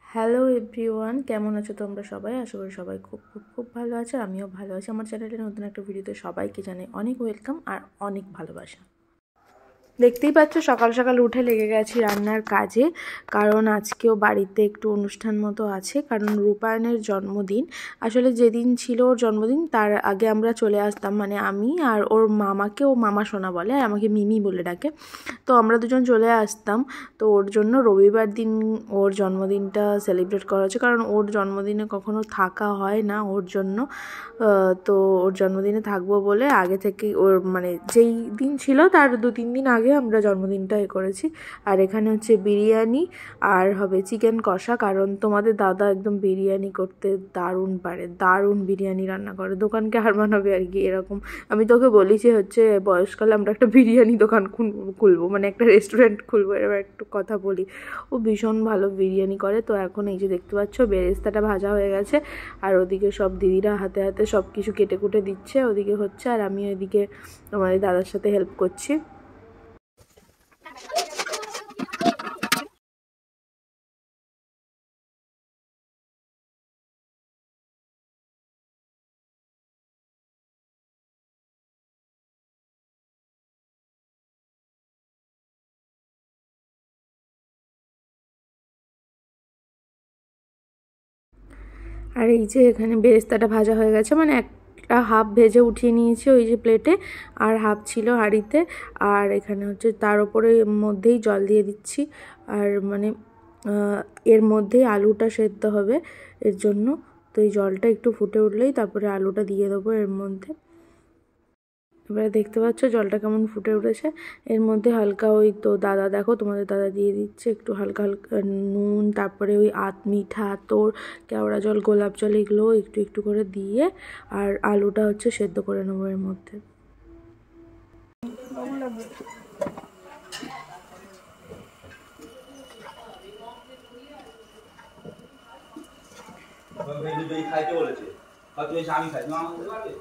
Hello everyone, কেমন আছো তোমরা সবাই? আশা করি সবাই খুব খুব খুব ভালো আছে। আমিও ভালো আছি। আমার চ্যানেলে নতুন একটা ভিডিওতে সবাইকে জানাই অনেক ওয়েলকাম আর অনেক ভালোবাসা। দেখতেই পাচ্ছ সকাল সকাল উঠে লেগে গেছি রান্নার কাজে, কারণ আজকেও বাড়িতে একটু অনুষ্ঠান মতো আছে। কারণ রূপায়ণের জন্মদিন, আসলে যেদিন ছিল ওর জন্মদিন তার আগে আমরা চলে আসতাম, মানে আমি আর ওর মামাকে, ও মামা সোনা বলে আর আমাকে মিমি বলে ডাকে, তো আমরা দুজন চলে আসতাম। তো ওর জন্য রবিবার দিন ওর জন্মদিনটা সেলিব্রেট করা হচ্ছে, কারণ ওর জন্মদিনে কখনো থাকা হয় না ওর জন্য। তো ওর জন্মদিনে থাকবো বলে আগে থেকে ওর মানে যেই দিন ছিল তার 2-3 দিন আগে আমরা জন্মদিনটা করেছি। আর এখানে হচ্ছে বিরিয়ানি আর হবে চিকেন কষা, কারণ তোমাদের দাদা একদম বিরিয়ানি করতে দারুণ পারে, দারুণ বিরিয়ানি রান্না করে, দোকানকে হার মানাবে আর কি এরকম। আমি তোকে বলি যে হচ্ছে বয়সকালে আমরা একটা বিরিয়ানি দোকান খুলবো, মানে একটা রেস্টুরেন্ট খুলবো, এবার একটু কথা বলি। ও ভীষণ ভালো বিরিয়ানি করে। তো এখন এই যে দেখতে পাচ্ছ বেরেস্তাটা ভাজা হয়ে গেছে, আর ওদিকে সব দিদিরা হাতে হাতে সব কিছু কেটে কুটে দিচ্ছে, ওদিকে হচ্ছে, আর আমি ওইদিকে তোমাদের দাদার সাথে হেল্প করছি। আর এই যে এখানে বেরেস্তাটা ভাজা হয়ে গেছে, মানে একটা হাফ ভেজে উঠিয়ে নিয়েছি ওই যে প্লেটে, আর হাফ ছিল হাঁড়িতে। আর এখানে হচ্ছে তার উপরে মধ্যেই জল দিয়ে দিচ্ছি, আর মানে এর মধ্যেই আলুটা সেদ্ধ হবে এর জন্য। তো এই জলটা একটু ফুটে উঠলেই তারপরে আলুটা দিয়ে দেবো এর মধ্যে। এবারে দেখতে পাচ্ছ জলটা কেমন ফুটে উঠেছে, এর মধ্যে হালকা ওই তো দাদা, দেখো তোমাদের দাদা দিয়ে দিচ্ছে একটু হালকা হালকা নুন, তারপরে ওই মিঠা আতর, কেওড়া জল, গোলাপ জল, এগুলো একটু একটু করে দিয়ে, আর আলুটা হচ্ছে সেদ্ধ করে নেবো এর মধ্যে। খাইতে বলেছে, আমি খাই না আমাকে পারবে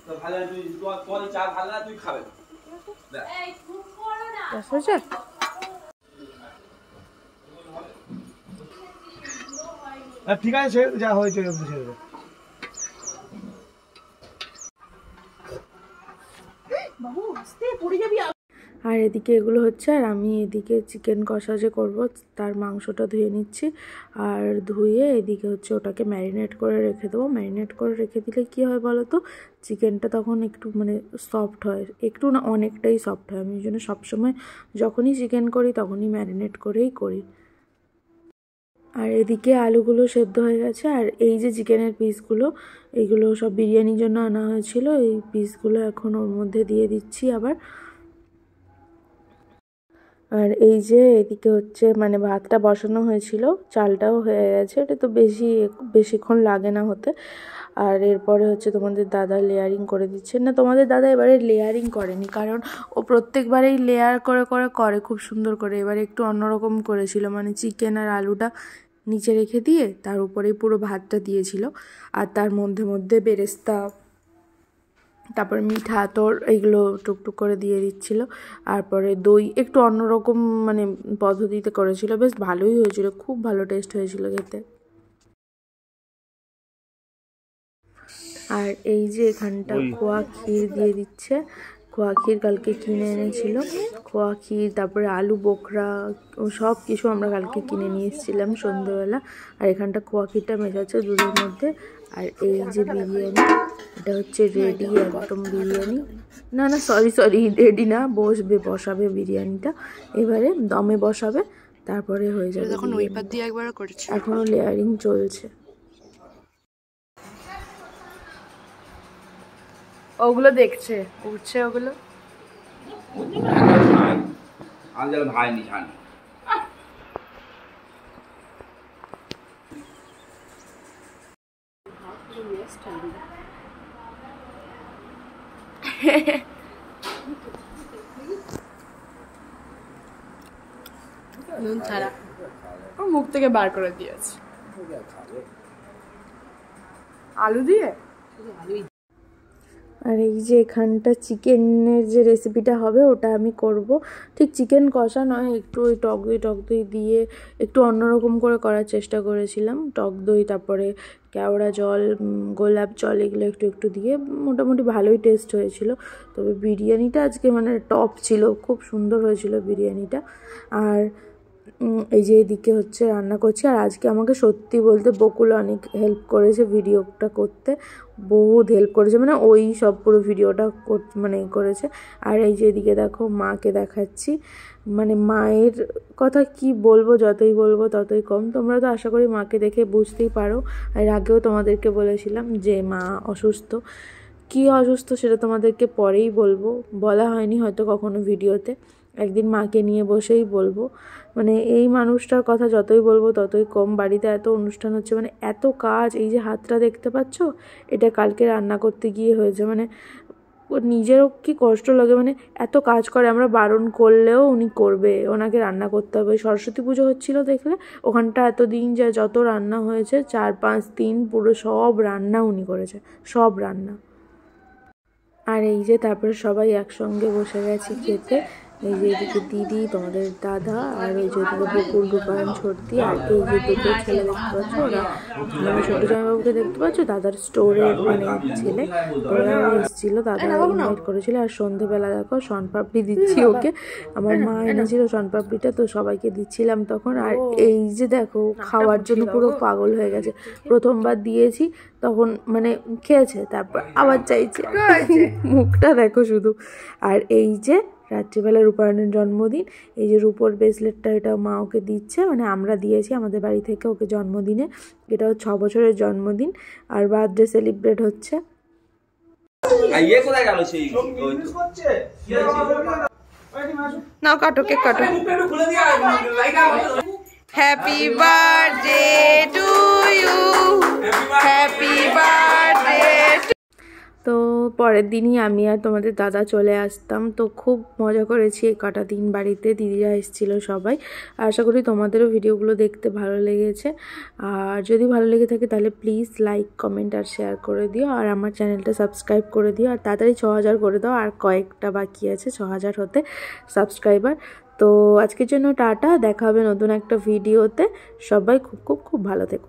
তো ভালো, তুই তোর চা ভালো না, তুই খাবে এই খুব বড় না আছে। ঠিক আছে, যা হয়েছে বুঝে দেবে। বাবু আস্তে পড়ে যাবি। আর এদিকে এগুলো হচ্ছে, আর আমি এদিকে চিকেন কষা যে করবো তার মাংসটা ধুয়ে নিচ্ছি, আর ধুয়ে এদিকে হচ্ছে ওটাকে ম্যারিনেট করে রেখে দেবো। ম্যারিনেট করে রেখে দিলে কী হয় বলো তো, চিকেনটা তখন একটু মানে সফট হয়, একটু না অনেকটাই সফট হয়। আমি ওই জন্য সবসময় যখনই চিকেন করি তখনই ম্যারিনেট করেই করি। আর এদিকে আলুগুলো সেদ্ধ হয়ে গেছে, আর এই যে চিকেনের পিসগুলো, এইগুলো সব বিরিয়ানির জন্য আনা হয়েছিল, এই পিসগুলো এখন ওর মধ্যে দিয়ে দিচ্ছি আবার। আর এই যে এদিকে হচ্ছে মানে ভাতটা বসানো হয়েছিল, চালটাও হয়ে গেছে, এটা তো বেশিক্ষণ লাগে না হতে। আর এরপরে হচ্ছে তোমাদের দাদা লেয়ারিং করে দিচ্ছে, না তোমাদের দাদা এবারে লেয়ারিং করেনি, কারণ ও প্রত্যেকবারেই লেয়ার করে করে করে খুব সুন্দর করে, এবারে একটু অন্যরকম করেছিল, মানে চিকেন আর আলুটা নিচে রেখে দিয়ে তার উপরেই পুরো ভাতটা দিয়েছিল, আর তার মধ্যে মধ্যে বেরেস্তা, তারপর মিঠা আতর এইগুলো টুকটুক করে দিয়ে দিচ্ছিল, তারপরে দই একটু অন্যরকম মানে পদ্ধতিতে করেছিল, বেশ ভালোই হয়েছিল, খুব ভালো টেস্ট হয়েছিল খেতে। আর এই যে এখানটা খোয়া ক্ষীর দিয়ে দিচ্ছে, খোয়া ক্ষীর কালকে কিনে এনেছিল, খোয়া ক্ষীর, তারপরে আলু বোখরা, সব কিছু আমরা কালকে কিনে নিয়ে এসেছিলাম সন্ধ্যেবেলা। আর এখানটা খোয়া ক্ষীরটা মেশাচ্ছে দুধের মধ্যে। আর এই যে বিরিয়ানি, এটা হচ্ছে রেডি একদম বিরিয়ানি, না না সরি রেডি না, বসাবে বিরিয়ানিটা, এবারে দমে বসাবে, তারপরে হয়ে যাবে। এখন ওই পাত দিয়ে একবার করেছে, এখনো লেয়ারিং চলছে। ওগুলো দেখছে, উঠছে ওগুলো। ভাই নি জানি নুন ছাড়া ওর মুখ থেকে বার করে দিয়েছে, আলু দিয়ে। আর এই যে এখানটা চিকেনের যে রেসিপিটা হবে ওটা আমি করব। ঠিক চিকেন কষা নয়, একটু ওই টক দই দিয়ে একটু অন্যরকম করে করার চেষ্টা করেছিলাম। টক দই, তারপরে কেওড়া জল, গোলাপ জল, এগুলো একটু একটু দিয়ে মোটামুটি ভালোই টেস্ট হয়েছিল। তবে বিরিয়ানিটা আজকে মানে টপ ছিল, খুব সুন্দর হয়েছিল বিরিয়ানিটা। আর এই যে এদিকে হচ্ছে রান্না করছি। আর আজকে আমাকে সত্যি বলতে বকুল অনেক হেল্প করেছে ভিডিওটা করতে, বহুত হেল্প করেছে, মানে ওই সব পুরো ভিডিওটা মানে করেছে। আর এই যে এদিকে দেখো মাকে দেখাচ্ছি, মানে মায়ের কথা কি বলবো, যতই বলবো ততই কম। তোমরা তো আশা করি মাকে দেখে বুঝতেই পারো। আর আগেও তোমাদেরকে বলেছিলাম যে মা অসুস্থ। কী অসুস্থ সেটা তোমাদেরকে পরেই বলবো, বলা হয়নি হয়তো কখনো ভিডিওতে। একদিন মাকে নিয়ে বসেই বলবো। মানে এই মানুষটার কথা যতই বলবো ততই কম। বাড়িতে এত অনুষ্ঠান হচ্ছে, মানে এত কাজ। এই যে হাতটা দেখতে পাচ্ছ, এটা কালকে রান্না করতে গিয়ে হয়েছে। মানে ওর নিজেরও কি কষ্ট লাগে, মানে এত কাজ করে, আমরা বারণ করলেও উনি করবে, ওনাকে রান্না করতে হবে। সরস্বতী পুজো হচ্ছিল দেখলে, ওখানটা এতদিন যত রান্না হয়েছে 4-5 দিন পুরো সব রান্না উনি করেছে, সব রান্না। আর এই যে তারপরে সবাই একসঙ্গে বসে গেছি খেতে। এই যে এদিকে দিদি, তোমাদের দাদা, আর এই যে এদিকে বকুল, রূপায়ণ, সর্দি, আর এই যে দুটো ছেলে দেখতে পাচ্ছ, ওরা মানে ছোট জামাইবাবুকে দেখতে পাচ্ছ, দাদার স্টোরের মানে ছেলে, ওরা এসেছিলো, দাদা ইনভাইট করেছিল। আর সন্ধেবেলা দেখো শনপাপড়ি দিচ্ছি ওকে, আমার মা এনেছিল শনপাপড়িটা, তো সবাইকে দিচ্ছিলাম তখন। আর এই যে দেখো খাওয়ার জন্য পুরো পাগল হয়ে গেছে। প্রথমবার দিয়েছি তখন মানে খেয়েছে, তারপর আবার চাইছে, মুখটা দেখো শুধু। আর এই যে রাত্রিবেলা রূপায়ণের জন্মদিন, এই যে রূপোর ব্রেসলেটটা, এটা মা ওকে দিচ্ছে, মানে আমরা দিয়েছি আমাদের বাড়ি থেকে ওকে জন্মদিনে। এটা 6 বছরের জন্মদিন, আর বার্থডে সেলিব্রেট হচ্ছে। নাও কাটো, কেক কাটো। Happy birthday to you, happy birthday. তো পরের দিনই আমি আর তোমাদের দাদা চলে আসতাম। তো খুব মজা করেছি এই কটা দিন বাড়িতে, দিদিরা এসেছিল সবাই। আশা করি তোমাদেরও ভিডিওগুলো দেখতে ভালো লেগেছে। আর যদি ভালো লেগে থাকে তাহলে প্লিজ লাইক, কমেন্ট আর শেয়ার করে দিও। আর আমার চ্যানেলটা সাবস্ক্রাইব করে দিও। আর তাড়াতাড়ি 6000 করে দাও, আর কয়েকটা বাকি আছে 6000 হতে সাবস্ক্রাইবার। তো আজকের জন্য টাটা, দেখা হবে নতুন একটা ভিডিওতে। সবাই খুব খুব খুব ভালো থেকো।